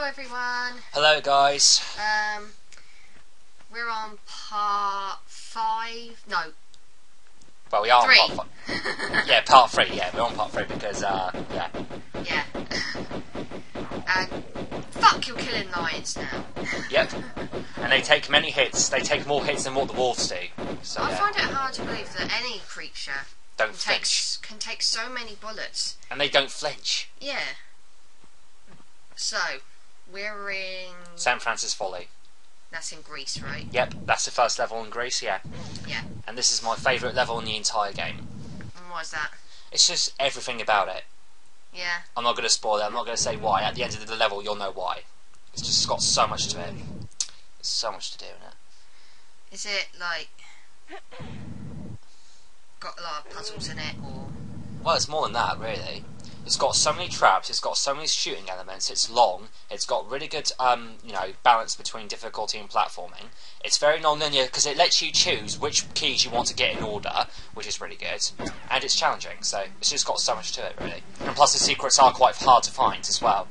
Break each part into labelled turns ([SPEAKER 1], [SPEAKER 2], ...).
[SPEAKER 1] everyone.
[SPEAKER 2] Hello guys.
[SPEAKER 1] We're on part 5. No.
[SPEAKER 2] Well, we are
[SPEAKER 1] 3.
[SPEAKER 2] on part 5. Yeah, part 3. Yeah, we're on part 3 because yeah.
[SPEAKER 1] Yeah. And fuck, you're killing lions now.
[SPEAKER 2] Yep. And they take many hits. They take more hits than what the wolves do. So
[SPEAKER 1] I
[SPEAKER 2] yeah.
[SPEAKER 1] find it hard to believe that any creature
[SPEAKER 2] Don't flinch.
[SPEAKER 1] can take so many bullets.
[SPEAKER 2] And they don't flinch.
[SPEAKER 1] Yeah. So, we're in...
[SPEAKER 2] San Francis Folly.
[SPEAKER 1] That's in Greece, right?
[SPEAKER 2] Yep, that's the first level in Greece, yeah.
[SPEAKER 1] Yeah.
[SPEAKER 2] And this is my favourite level in the entire game.
[SPEAKER 1] And why's that?
[SPEAKER 2] It's just everything about it.
[SPEAKER 1] Yeah.
[SPEAKER 2] I'm not going to spoil it, I'm not going to say why. At the end of the level, you'll know why. It's just got so much to it. There's so much to do in it.
[SPEAKER 1] Is it, like... got a lot of puzzles in it, or...
[SPEAKER 2] Well, it's more than that, really. It's got so many traps, it's got so many shooting elements, it's long, it's got really good, balance between difficulty and platforming. It's very non-linear because it lets you choose which keys you want to get in order, which is really good. And it's challenging, so it's just got so much to it, really. And plus the secrets are quite hard to find as well.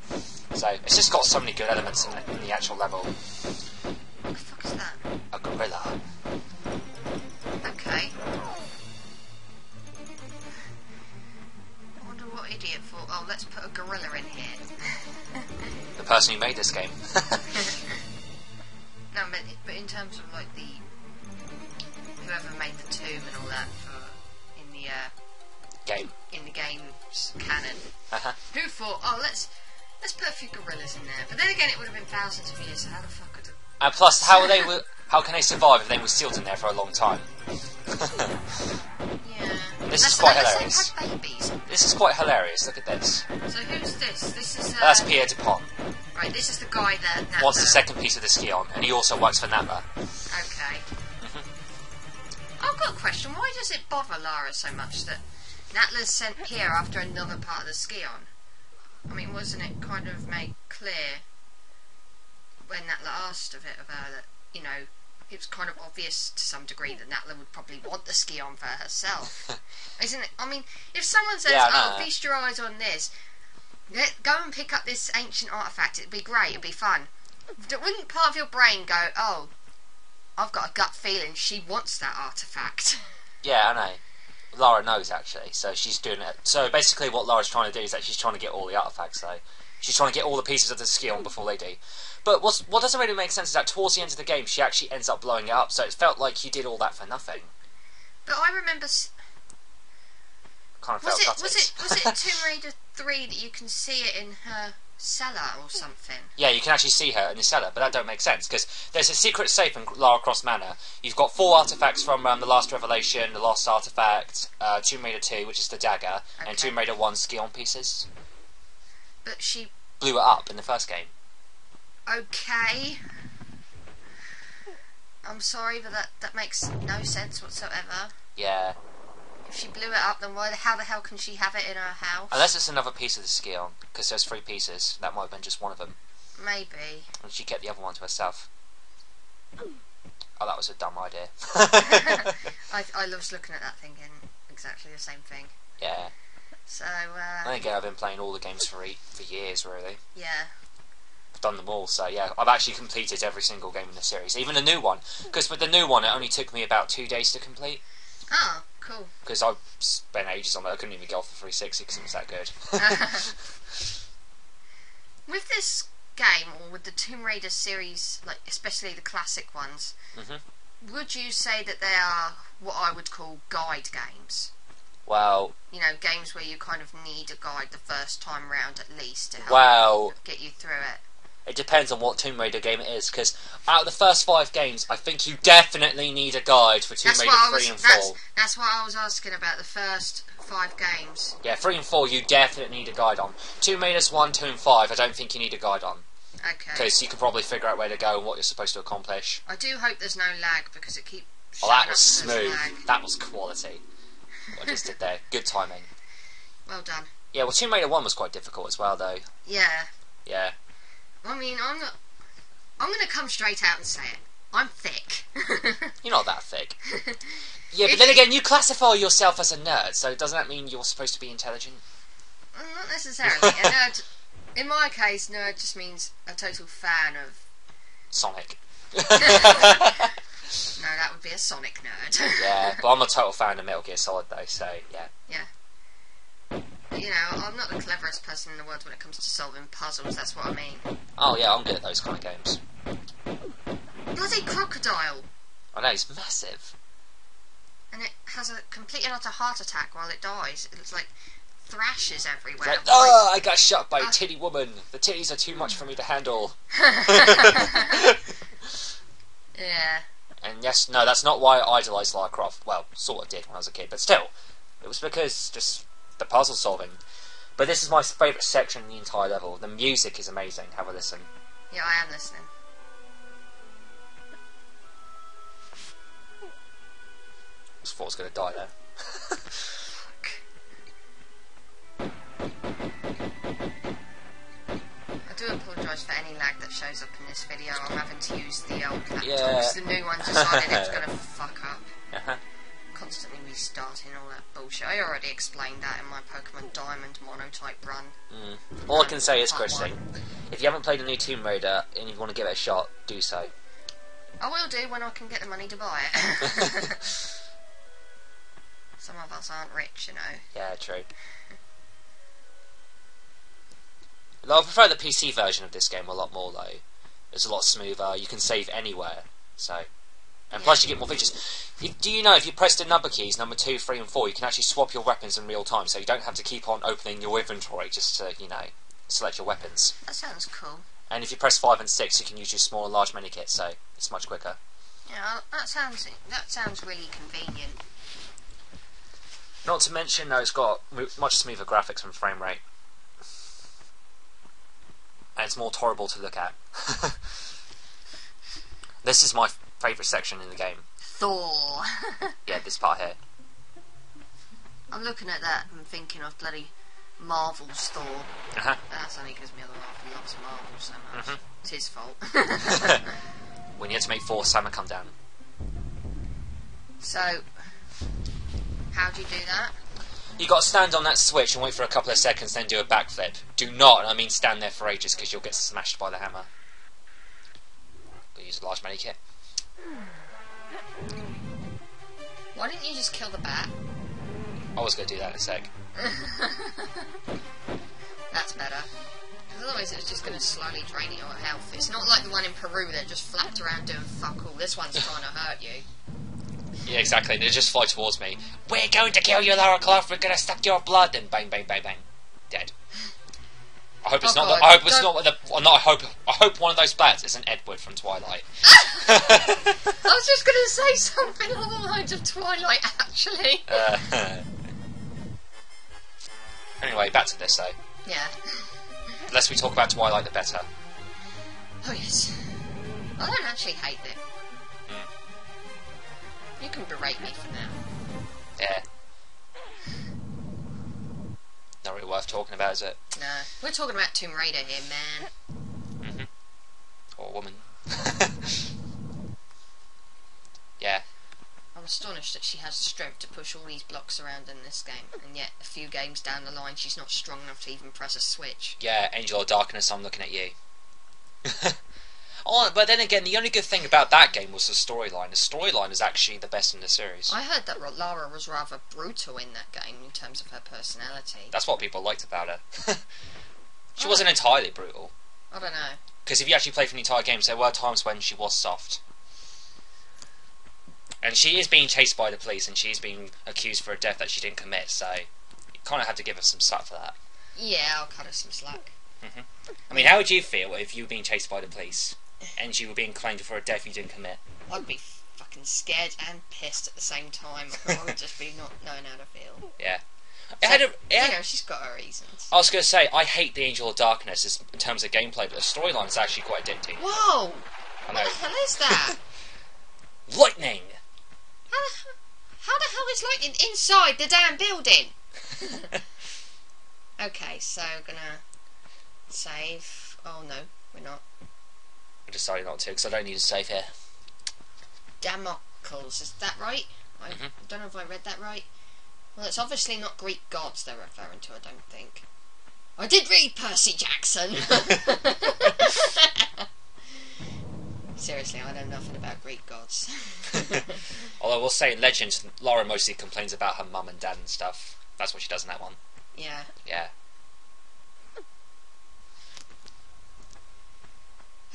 [SPEAKER 2] So it's just got so many good elements in the actual level.
[SPEAKER 1] What the fuck is that?
[SPEAKER 2] A gorilla.
[SPEAKER 1] Okay. What idiot thought, oh, let's put a gorilla in here.
[SPEAKER 2] The person who made this game.
[SPEAKER 1] No, but in terms of like the whoever made the tomb and all that in the game's canon, who thought, oh, let's put a few gorillas in there? But then again, it would have been thousands of years. So how the fuck could it?
[SPEAKER 2] And plus, how can they survive if they were sealed in there for a long time?
[SPEAKER 1] Yeah.
[SPEAKER 2] This is quite
[SPEAKER 1] unless
[SPEAKER 2] hilarious.
[SPEAKER 1] they've had babies.
[SPEAKER 2] This is quite hilarious. Look at this.
[SPEAKER 1] So who's this? This is
[SPEAKER 2] That's Pierre Dupont.
[SPEAKER 1] right. This is the guy that
[SPEAKER 2] Wants the second piece of the ski on, and he also works for Napa.
[SPEAKER 1] Okay. I've got a question. Why does it bother Lara so much that Natla's sent Pierre after another part of the ski-on? I mean, wasn't it kind of made clear when Natla asked of her that, it was kind of obvious to some degree that Natla would probably want the ski-on for herself? Isn't it? I mean, if someone says, feast your eyes on this, go and pick up this ancient artefact, it'd be great, it'd be fun. Wouldn't part of your brain go, oh, I've got a gut feeling she wants that artefact?
[SPEAKER 2] Yeah, I know. Lara knows, actually, so she's doing it. So basically what Lara's trying to do is that she's trying to get all the artefacts, though. She's trying to get all the pieces of the ski on before they do. But what doesn't really make sense is that towards the end of the game, she actually ends up blowing it up, so it felt like you did all that for nothing.
[SPEAKER 1] But I remember...
[SPEAKER 2] Kind of
[SPEAKER 1] was
[SPEAKER 2] felt
[SPEAKER 1] it Tomb Raider 3 that you can see it in her cellar or something?
[SPEAKER 2] Yeah, you can actually see her in the cellar, but that don't make sense, because there's a secret safe in Lara Croft Manor. You've got 4 artefacts from The Last Revelation, The Lost Artifact, Tomb Raider 2, which is the dagger, and Tomb Raider 1 ski-on pieces.
[SPEAKER 1] But she...
[SPEAKER 2] blew it up in the first game.
[SPEAKER 1] Okay. I'm sorry, but that makes no sense whatsoever.
[SPEAKER 2] Yeah.
[SPEAKER 1] If she blew it up, then how the hell can she have it in her house?
[SPEAKER 2] Unless it's another piece of the ski-on, because there's 3 pieces. That might have been just one of them.
[SPEAKER 1] Maybe.
[SPEAKER 2] And she kept the other one to herself. Oh, that was a dumb idea.
[SPEAKER 1] I was looking at that thinking exactly the same thing.
[SPEAKER 2] Yeah.
[SPEAKER 1] So,
[SPEAKER 2] then again, I've been playing all the games for years, really.
[SPEAKER 1] Yeah.
[SPEAKER 2] I've done them all, so yeah. I've actually completed every single game in the series, even the new one. Because with the new one, it only took me about 2 days to complete.
[SPEAKER 1] Oh, cool.
[SPEAKER 2] Because I spent ages on it. I couldn't even get off the 360 because it was that good.
[SPEAKER 1] With this game, or with the Tomb Raider series, like especially the classic ones, would you say that they are what I would call guide games?
[SPEAKER 2] Well...
[SPEAKER 1] games where you kind of need a guide the first time round at least to help get you through it.
[SPEAKER 2] It depends on what Tomb Raider game it is, because out of the first 5 games, I think you definitely need a guide for Tomb Raider 3 and 4.
[SPEAKER 1] That's what I was asking about, the first 5 games.
[SPEAKER 2] Yeah, 3 and 4 you definitely need a guide on. Tomb Raiders 1, 2 and 5 I don't think you need a guide on.
[SPEAKER 1] Okay.
[SPEAKER 2] Because you can probably figure out where to go and what you're supposed to accomplish.
[SPEAKER 1] I do hope there's no lag, because it keeps
[SPEAKER 2] Oh, that was smooth. That was quality. What I just did there. Good timing.
[SPEAKER 1] Well done.
[SPEAKER 2] Yeah, well Tomb Raider 1 was quite difficult as well, though.
[SPEAKER 1] Yeah.
[SPEAKER 2] Yeah.
[SPEAKER 1] I mean, I'm going to come straight out and say it. I'm thick.
[SPEAKER 2] You're not that thick. Yeah, but then again, you classify yourself as a nerd, so doesn't that mean you're supposed to be intelligent?
[SPEAKER 1] Not necessarily. A nerd, in my my case, nerd just means a total fan of...
[SPEAKER 2] Sonic.
[SPEAKER 1] No, that would be a Sonic nerd.
[SPEAKER 2] Yeah, but I'm a total fan of Metal Gear Solid though, so yeah.
[SPEAKER 1] Yeah. You know, I'm not the cleverest person in the world when it comes to solving puzzles, that's what I mean.
[SPEAKER 2] Oh yeah, I'm good at those kind of games.
[SPEAKER 1] Bloody crocodile!
[SPEAKER 2] I know, it's massive.
[SPEAKER 1] And it has a complete and utter heart attack while it dies. It's like thrashes everywhere.
[SPEAKER 2] Like, oh, I got shot by a titty woman. The titties are too much for me to handle.
[SPEAKER 1] Yeah.
[SPEAKER 2] And yes, no, that's not why I idolised Lara Croft. Well, sort of did when I was a kid, but still. It was because just the puzzle solving. But this is my favourite section in the entire level. The music is amazing. Have a listen.
[SPEAKER 1] Yeah, I am listening.
[SPEAKER 2] I just thought I was going to die there.
[SPEAKER 1] Fuck. I do apologise for any lag that shows up in this video. I'm having to use the old laptop because the new one decided it was going to fuck up. Constantly restarting all that bullshit. I already explained that in my Pokemon Diamond monotype run.
[SPEAKER 2] All I can say is, Christy, if you haven't played a new Tomb Raider and you want to give it a shot, do so.
[SPEAKER 1] I will do when I can get the money to buy it. Some of us aren't rich, you know.
[SPEAKER 2] Yeah, true. I prefer the PC version of this game a lot more, though. It's a lot smoother. You can save anywhere, so. And plus, you get more features. Do you know if you press the number keys, number 2, 3, and 4, you can actually swap your weapons in real time, so you don't have to keep on opening your inventory just to, you know, select your weapons.
[SPEAKER 1] That sounds cool.
[SPEAKER 2] And if you press 5 and 6, you can use your small and large mini kit, so it's much quicker.
[SPEAKER 1] Yeah, that sounds really convenient.
[SPEAKER 2] Not to mention, though, it's got much smoother graphics and frame rate. And it's more tolerable to look at. This is my favourite section in the game.
[SPEAKER 1] Thor.
[SPEAKER 2] Yeah, this part here.
[SPEAKER 1] I'm looking at that and thinking of bloody Marvel's Thor. That's only because my other half loves Marvel so much. It's his fault.
[SPEAKER 2] When you had to make 4 Sama come down.
[SPEAKER 1] So, how do you do that?
[SPEAKER 2] You got to stand on that switch and wait for a couple of seconds, then do a backflip. Do not, and I mean stand there for ages, because you'll get smashed by the hammer. But use a large mini kit.
[SPEAKER 1] Why didn't you just kill the bat?
[SPEAKER 2] I was going to do that in a sec.
[SPEAKER 1] That's better. Because otherwise it was just going to slowly drain your health. It's not like the one in Peru that just flapped around doing fuck all. This one's trying to hurt you.
[SPEAKER 2] Yeah, exactly. They just fly towards me. We're going to kill you, Lara Croft. We're going to suck your blood. And bang, bang, bang, bang. Dead. I hope it's not. I hope it's not. I hope one of those bats isn't Edward from Twilight.
[SPEAKER 1] I was just going to say something along the lines of Twilight, actually.
[SPEAKER 2] Anyway, back to this though.
[SPEAKER 1] Yeah.
[SPEAKER 2] The less we talk about Twilight, the better.
[SPEAKER 1] Oh yes. I don't actually hate it. You can berate me for now.
[SPEAKER 2] Yeah. Not really worth talking about, is it?
[SPEAKER 1] No. We're talking about Tomb Raider here, man.
[SPEAKER 2] Or woman. Yeah.
[SPEAKER 1] I'm astonished that she has the strength to push all these blocks around in this game, and yet a few games down the line she's not strong enough to even press a switch.
[SPEAKER 2] Yeah, Angel of Darkness, I'm looking at you. Oh, but then again, the only good thing about that game was the storyline. The storyline is actually the best in the series.
[SPEAKER 1] I heard that Lara was rather brutal in that game in terms of her personality.
[SPEAKER 2] That's what people liked about her. She wasn't entirely brutal.
[SPEAKER 1] I don't know.
[SPEAKER 2] Because if you actually play for the entire game, there were times when she was soft. And she is being chased by the police, and she's being accused for a death that she didn't commit, so you kind of had to give her some slack for that.
[SPEAKER 1] Yeah, I'll cut her some slack.
[SPEAKER 2] I mean, how would you feel if you were being chased by the police? And you were being claimed for a death you didn't commit?
[SPEAKER 1] I'd be fucking scared and pissed at the same time. I would just be not knowing how to feel.
[SPEAKER 2] Yeah.
[SPEAKER 1] So, you know, she's got her reasons.
[SPEAKER 2] I was going to say, I hate the Angel of Darkness in terms of gameplay, but the storyline is actually quite addicting.
[SPEAKER 1] Whoa!
[SPEAKER 2] I know.
[SPEAKER 1] What the hell is that?
[SPEAKER 2] Lightning!
[SPEAKER 1] How the hell is lightning inside the damn building? Okay, so gonna save. Oh no, we're not.
[SPEAKER 2] I decided not to, because I don't need a save here.
[SPEAKER 1] Damocles, is that right? I don't know if I read that right. Well, it's obviously not Greek gods they're referring to, I don't think. I did read Percy Jackson. Seriously, I know nothing about Greek gods.
[SPEAKER 2] Although I will say in Legends, Lara mostly complains about her mum and dad and stuff. That's what she does in that one.
[SPEAKER 1] Yeah.
[SPEAKER 2] Yeah.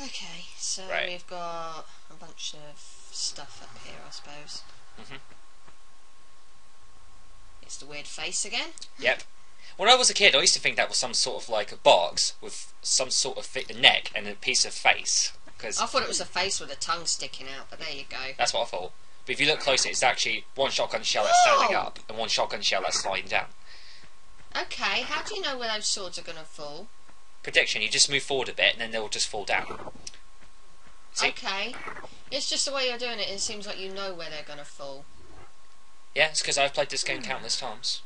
[SPEAKER 1] Okay, so
[SPEAKER 2] Right.
[SPEAKER 1] we've got a bunch of stuff up here, I suppose. It's the weird face again.
[SPEAKER 2] Yep. When I was a kid, I used to think that was some sort of like a box with some sort of neck and a piece of face. Cause
[SPEAKER 1] I thought it was a face with a tongue sticking out, but there you go.
[SPEAKER 2] that's what I thought. But if you look closer, it's actually one shotgun shell that's standing up and one shotgun shell that's sliding down.
[SPEAKER 1] Okay, how do you know where those swords are going to fall?
[SPEAKER 2] Prediction, you just move forward a bit and then they'll just fall down. See?
[SPEAKER 1] Okay. It's just the way you're doing it, it seems like you know where they're going to fall.
[SPEAKER 2] Yeah, it's because I've played this game countless times.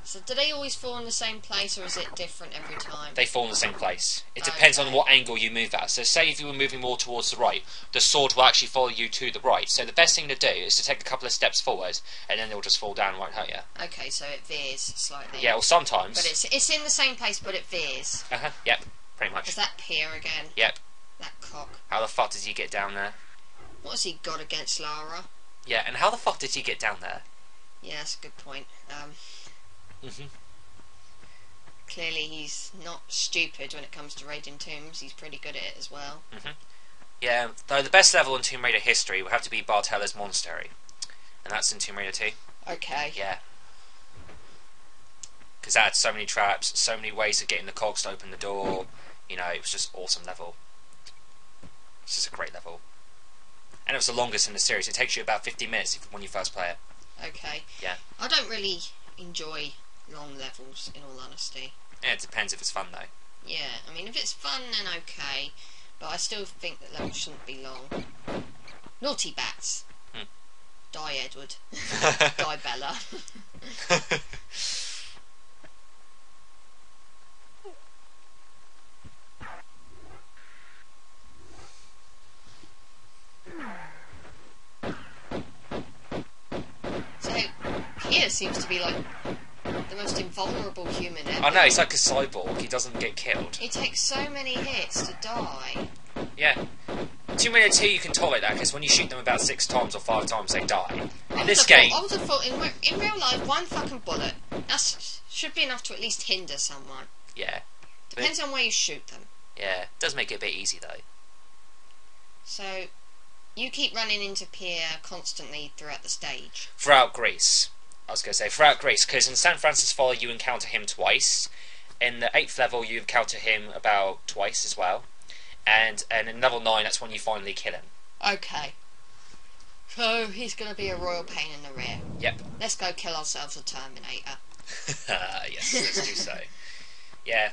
[SPEAKER 1] So do they always fall in the same place, or is it different every time?
[SPEAKER 2] They fall in the same place. It depends on what angle you move at. So say if you were moving more towards the right, the sword will actually follow you to the right. So the best thing to do is to take a couple of steps forward, and then it'll just fall down and won't hurt you.
[SPEAKER 1] Okay, so it veers slightly.
[SPEAKER 2] Yeah, or sometimes.
[SPEAKER 1] But it's in the same place, but it veers.
[SPEAKER 2] Yep, pretty much.
[SPEAKER 1] Is that Pier again?
[SPEAKER 2] Yep.
[SPEAKER 1] That cock.
[SPEAKER 2] How the fuck did he get down there?
[SPEAKER 1] What has he got against Lara?
[SPEAKER 2] Yeah, and how the fuck did he get down there?
[SPEAKER 1] Yeah, that's a good point. Clearly he's not stupid when it comes to raiding tombs. He's pretty good at it as well.
[SPEAKER 2] Yeah, though the best level in Tomb Raider history will have to be Bartella's Monastery. And that's in Tomb Raider 2.
[SPEAKER 1] Okay.
[SPEAKER 2] Yeah. Because that had so many traps, so many ways of getting the cogs to open the door. You know, it was just awesome level. It's just a great level. And it was the longest in the series. It takes you about 50 minutes when you first play it.
[SPEAKER 1] Okay.
[SPEAKER 2] Yeah.
[SPEAKER 1] I don't really enjoy long levels, in all honesty.
[SPEAKER 2] Yeah, it depends if it's fun though.
[SPEAKER 1] Yeah, I mean, if it's fun, then okay. But I still think that levels shouldn't be long. Naughty bats. Die, Edward. Die, Bella. So, Pier seems to be like the most invulnerable human ever.
[SPEAKER 2] I know, he's like a cyborg. He doesn't get killed.
[SPEAKER 1] He takes so many hits to die.
[SPEAKER 2] Yeah. Tomb Raider 2 you can tolerate that because when you shoot them about 6 times or 5 times they die. In this game...
[SPEAKER 1] I would have thought in real life, one fucking bullet should be enough to at least hinder someone.
[SPEAKER 2] Yeah.
[SPEAKER 1] Depends on where you shoot them.
[SPEAKER 2] Yeah, it does make it a bit easy though.
[SPEAKER 1] So, you keep running into Pier constantly throughout the stage.
[SPEAKER 2] Throughout Greece. I was going to say throughout Greece, because in San Francis Folly you encounter him twice. In the 8th level you encounter him about twice as well. And in level 9 that's when you finally kill him.
[SPEAKER 1] Okay. So, he's going to be a royal pain in the rear.
[SPEAKER 2] Yep.
[SPEAKER 1] Let's go kill ourselves a Terminator.
[SPEAKER 2] Yes, let's do so. Yeah.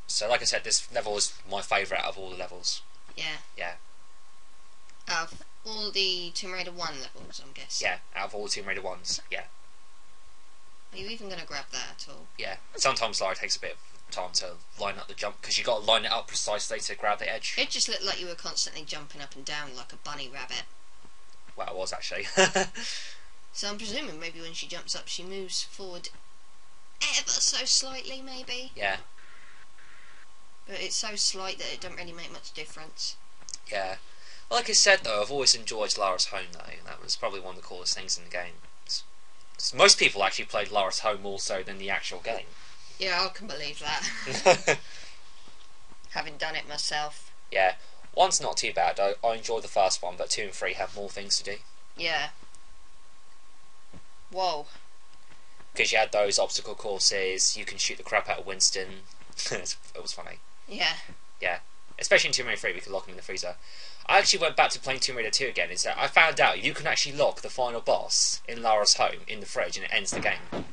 [SPEAKER 2] So like I said, this level is my favourite out of all the levels.
[SPEAKER 1] Yeah.
[SPEAKER 2] Yeah.
[SPEAKER 1] Out of all the Tomb Raider 1 levels, I'm guessing.
[SPEAKER 2] Yeah, out of all the Tomb Raider ones, yeah.
[SPEAKER 1] Are you even going to grab that at all?
[SPEAKER 2] Yeah. Sometimes Lara takes a bit of time to line up the jump, because you've got to line it up precisely to grab the edge.
[SPEAKER 1] It just looked like you were constantly jumping up and down like a bunny rabbit.
[SPEAKER 2] Well, it was actually.
[SPEAKER 1] So I'm presuming maybe when she jumps up she moves forward ever so slightly, maybe?
[SPEAKER 2] Yeah.
[SPEAKER 1] But it's so slight that it don't really make much difference.
[SPEAKER 2] Yeah. Well, like I said though, I've always enjoyed Lara's Home though, and that was probably one of the coolest things in the game. Most people actually played Lara's Home more so than the actual game.
[SPEAKER 1] Yeah, I can believe that. Having done it myself.
[SPEAKER 2] Yeah. 1's not too bad. I enjoyed the first one, but 2 and 3 have more things to do.
[SPEAKER 1] Yeah. Whoa.
[SPEAKER 2] Because you had those obstacle courses, you can shoot the crap out of Winston. It was funny.
[SPEAKER 1] Yeah.
[SPEAKER 2] Yeah. Especially in Tomb Raider 3, we could lock him in the freezer. I actually went back to playing Tomb Raider 2 again, is that I found out you can actually lock the final boss in Lara's home in the fridge and it ends the game.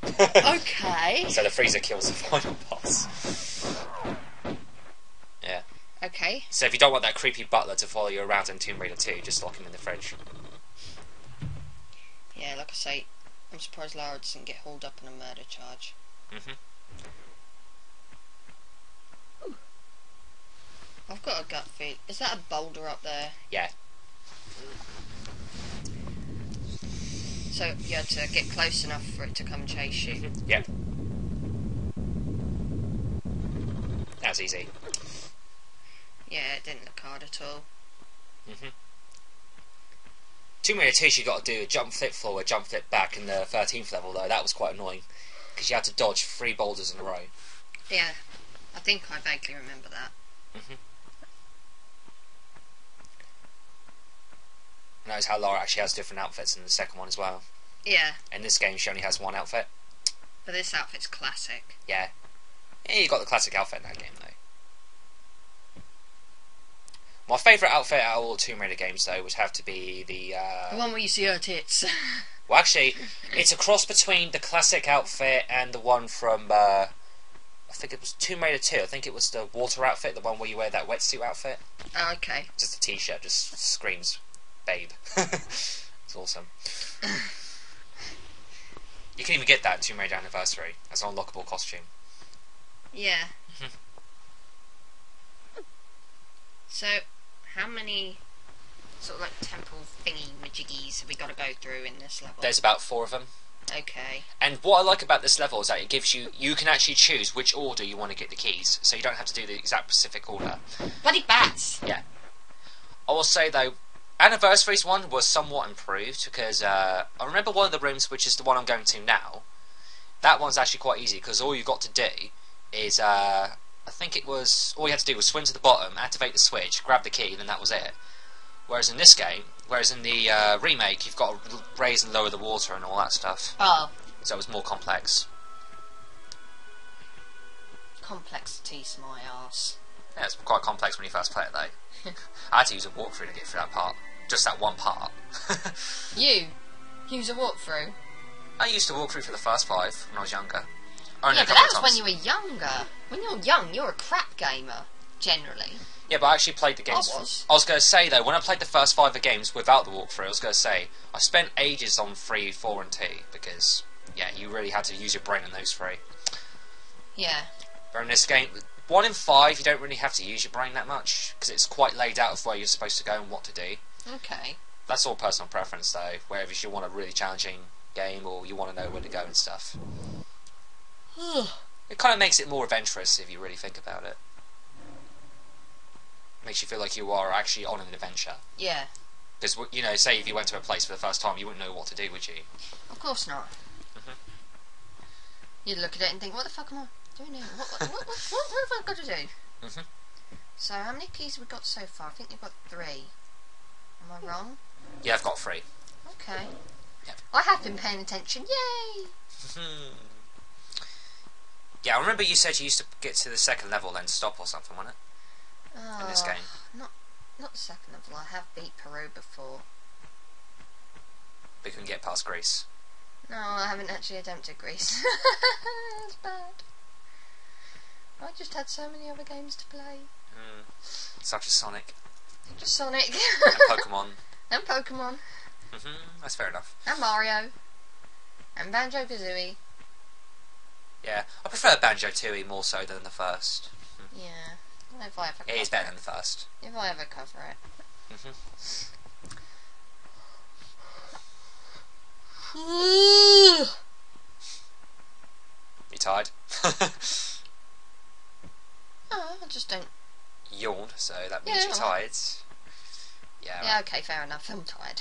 [SPEAKER 1] Okay.
[SPEAKER 2] So the freezer kills the final boss. Yeah.
[SPEAKER 1] Okay.
[SPEAKER 2] So if you don't want that creepy butler to follow you around in Tomb Raider 2, just lock him in the fridge.
[SPEAKER 1] Yeah, like I say, I'm surprised Lara doesn't get hauled up in a murder charge. I've got a gut feel. Is that a boulder up there?
[SPEAKER 2] Yeah.
[SPEAKER 1] So you had to get close enough for it to come chase you.
[SPEAKER 2] Yeah. That was easy.
[SPEAKER 1] Yeah, it didn't look hard at all.
[SPEAKER 2] Tomb Raider 2, you got to do a jump flip forward, jump flip back in the 13th level though. That was quite annoying because you had to dodge 3 boulders in a row.
[SPEAKER 1] Yeah, I think I vaguely remember that.
[SPEAKER 2] Notice how Lara actually has different outfits in the second one as well.
[SPEAKER 1] Yeah.
[SPEAKER 2] In this game, she only has one outfit.
[SPEAKER 1] But this outfit's classic.
[SPEAKER 2] Yeah. Yeah, you got the classic outfit in that game though. My favourite outfit out of all the Tomb Raider games though would have to be the
[SPEAKER 1] one where you see her tits.
[SPEAKER 2] Well, actually, it's a cross between the classic outfit and the one from I think it was Tomb Raider 2. I think it was the water outfit, the one where you wear that wetsuit outfit.
[SPEAKER 1] Oh, okay.
[SPEAKER 2] Just a t-shirt, just screams babe. It's awesome. You can even get that in Tomb Raider Anniversary as an unlockable costume.
[SPEAKER 1] Yeah. So, how many sort of like temple thingy majiggies have we got to go through in this level?
[SPEAKER 2] There's about 4 of them.
[SPEAKER 1] Okay.
[SPEAKER 2] And what I like about this level is that it gives you can actually choose which order you want to get the keys, so you don't have to do the exact specific order.
[SPEAKER 1] Bloody bats!
[SPEAKER 2] Yeah. I will say though, Anniversary's one was somewhat improved because I remember one of the rooms, which is the one I'm going to now. That one's actually quite easy because all you got to do is I think it was all you had to do was swim to the bottom, activate the switch, grab the key, and then that was it. Whereas in this game, in the remake, you've got to raise and lower the water and all that stuff.
[SPEAKER 1] Oh.
[SPEAKER 2] So it was more complex.
[SPEAKER 1] Complexity's my arse.
[SPEAKER 2] Yeah, it's quite complex when you first play it though. I had to use a walkthrough to get through that part. Just that one part.
[SPEAKER 1] You use a walkthrough?
[SPEAKER 2] I used to walk through for the first 5 when I was younger.
[SPEAKER 1] Yeah, but that was when you were younger. When you're young, you're a crap gamer, generally.
[SPEAKER 2] Yeah, but I actually played the games. I was going to say though, when I played the first 5 games without the walkthrough, I was going to say I spent ages on 3, 4, and 2 because yeah, you really had to use your brain in those 3.
[SPEAKER 1] Yeah.
[SPEAKER 2] But in this game, 1 in 5, you don't really have to use your brain that much because it's quite laid out of where you're supposed to go and what to do.
[SPEAKER 1] Okay.
[SPEAKER 2] That's all personal preference though. Wherever if you want a really challenging game or you want to know where to go and stuff. It kind of makes it more adventurous if you really think about it. Makes you feel like you are actually on an adventure. Yeah. Because, you know, say if you went to a place for the first time, you wouldn't know what to do, would you?
[SPEAKER 1] Of course not. You'd look at it and think, what the fuck am I doing here? What have I got to do? So, how many keys have we got so far? I think you've got 3. Am I wrong?
[SPEAKER 2] Yeah, I've got 3.
[SPEAKER 1] Okay.
[SPEAKER 2] Yep.
[SPEAKER 1] I have been paying attention. Yay!
[SPEAKER 2] Yeah, I remember you said you used to get to the 2nd level then stop or something, wasn't it? In this game.
[SPEAKER 1] Not the 2nd level. I have beat Peru before.
[SPEAKER 2] But you couldn't get past Greece.
[SPEAKER 1] No, I haven't actually attempted Greece. That's bad. I just had so many other games to play.
[SPEAKER 2] Such as Sonic.
[SPEAKER 1] Such as Sonic.
[SPEAKER 2] And Pokemon.
[SPEAKER 1] And Pokemon.
[SPEAKER 2] That's fair enough.
[SPEAKER 1] And Mario. And Banjo-Kazooie.
[SPEAKER 2] Yeah, I prefer Banjo-Tooie more so than the first.
[SPEAKER 1] Yeah, if I ever cover
[SPEAKER 2] it is better than the first.
[SPEAKER 1] If I ever cover it.
[SPEAKER 2] You tired?
[SPEAKER 1] Oh, I just don't
[SPEAKER 2] yawn, so that means you're tired. Yeah.
[SPEAKER 1] Yeah, okay, fair enough. I'm tired.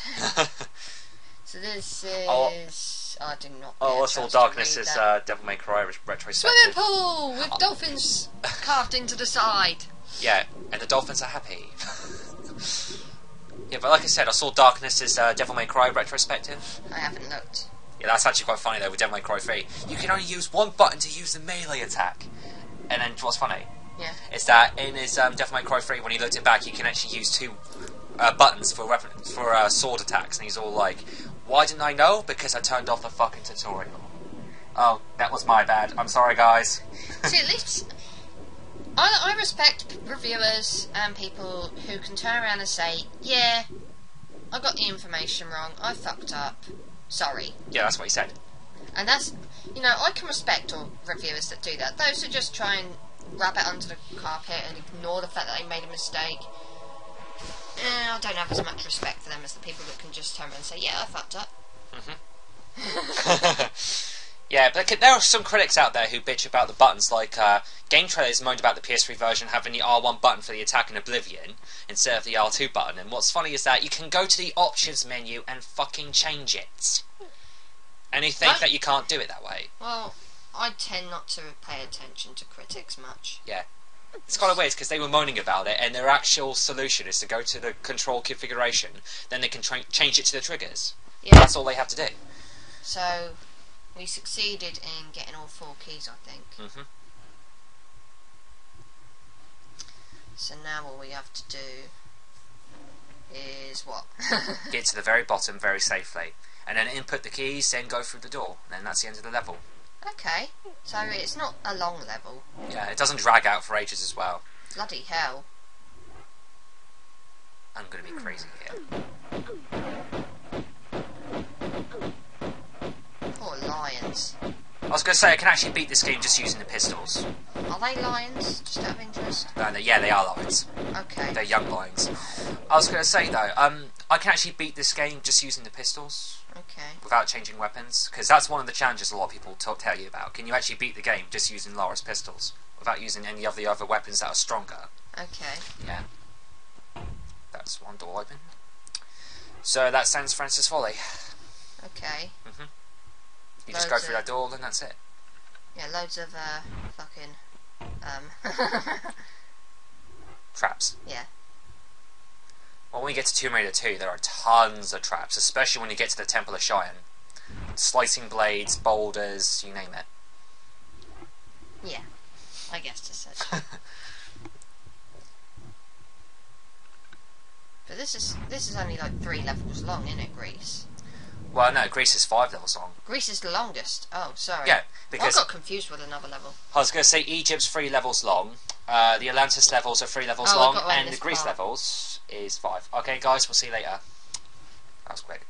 [SPEAKER 1] So this is... I do not.
[SPEAKER 2] Oh, All Darkness is Devil May Cry retrospective.
[SPEAKER 1] Swimming pool with dolphins carved into the side.
[SPEAKER 2] Yeah, and the dolphins are happy. Yeah, but like I said, I saw Darkness is Devil May Cry retrospective.
[SPEAKER 1] I haven't looked.
[SPEAKER 2] Yeah, that's actually quite funny though with Devil May Cry 3. You can only use one button to use the melee attack. And then what's funny?
[SPEAKER 1] Yeah.
[SPEAKER 2] Is that in his Devil May Cry 3, when he looked it back, you can actually use 2 buttons for sword attacks, and he's all like, "Why didn't I know? Because I turned off the fucking tutorial." Oh, that was my bad. I'm sorry, guys.
[SPEAKER 1] See, at least I respect reviewers and people who can turn around and say, "Yeah, I got the information wrong. I fucked up. Sorry."
[SPEAKER 2] Yeah, that's what he said.
[SPEAKER 1] And that's, you know, I can respect all reviewers that do that. Those who just try and wrap it under the carpet and ignore the fact that they made a mistake. I don't have as much respect for them as the people that can just turn around and say, "Yeah, I fucked up."
[SPEAKER 2] Yeah, but there are some critics out there who bitch about the buttons, like Game Trailers moaned about the PS3 version having the R1 button for the attack in Oblivion instead of the R2 button, and what's funny is that you can go to the options menu and fucking change it. And you think that you can't do it that way.
[SPEAKER 1] Well, I tend not to pay attention to critics much.
[SPEAKER 2] Yeah. It's kind of weird because they were moaning about it, and their actual solution is to go to the control configuration, then they can change it to the triggers.
[SPEAKER 1] Yeah.
[SPEAKER 2] That's all they have to do.
[SPEAKER 1] So, we succeeded in getting all 4 keys, I think.
[SPEAKER 2] Mm-hmm.
[SPEAKER 1] So now all we have to do is what?
[SPEAKER 2] Get to the very bottom very safely, and then input the keys, then go through the door, and then that's the end of the level.
[SPEAKER 1] Okay, so it's not a long level.
[SPEAKER 2] Yeah, it doesn't drag out for ages as well.
[SPEAKER 1] Bloody hell.
[SPEAKER 2] I'm gonna be crazy here.
[SPEAKER 1] Poor lions.
[SPEAKER 2] I was gonna say, I can actually beat this game just using the pistols.
[SPEAKER 1] Are they lions, just out of interest?
[SPEAKER 2] Yeah, they are lions.
[SPEAKER 1] Okay.
[SPEAKER 2] They're young lions. I was gonna say though, I can actually beat this game just using the pistols.
[SPEAKER 1] Okay.
[SPEAKER 2] Without changing weapons, because that's one of the challenges a lot of people tell you about. Can you actually beat the game just using Lara's pistols without using any of the other weapons that are stronger?
[SPEAKER 1] Okay.
[SPEAKER 2] Yeah. That's one door open. So that stands Francis Folly.
[SPEAKER 1] Okay.
[SPEAKER 2] Mhm. You just go through that door and that's it.
[SPEAKER 1] Yeah, loads of fucking
[SPEAKER 2] Traps.
[SPEAKER 1] Yeah.
[SPEAKER 2] Well, when you get to Tomb Raider 2, there are tons of traps, especially when you get to the Temple of Cheyenne. Slicing blades, boulders, you name it.
[SPEAKER 1] Yeah, I guess to say. But this is only like 3 levels long, isn't it, Greece?
[SPEAKER 2] Well, no, Greece is 5 levels long.
[SPEAKER 1] Greece is the longest. Oh, sorry.
[SPEAKER 2] Yeah, because
[SPEAKER 1] I got confused with another level.
[SPEAKER 2] I was going to say Egypt's 3 levels long, the Atlantis levels are 3 levels
[SPEAKER 1] Oh,
[SPEAKER 2] long,
[SPEAKER 1] I got right
[SPEAKER 2] and the
[SPEAKER 1] this
[SPEAKER 2] Greece
[SPEAKER 1] part.
[SPEAKER 2] levels is 5. Okay, guys, we'll see you later. That was quick.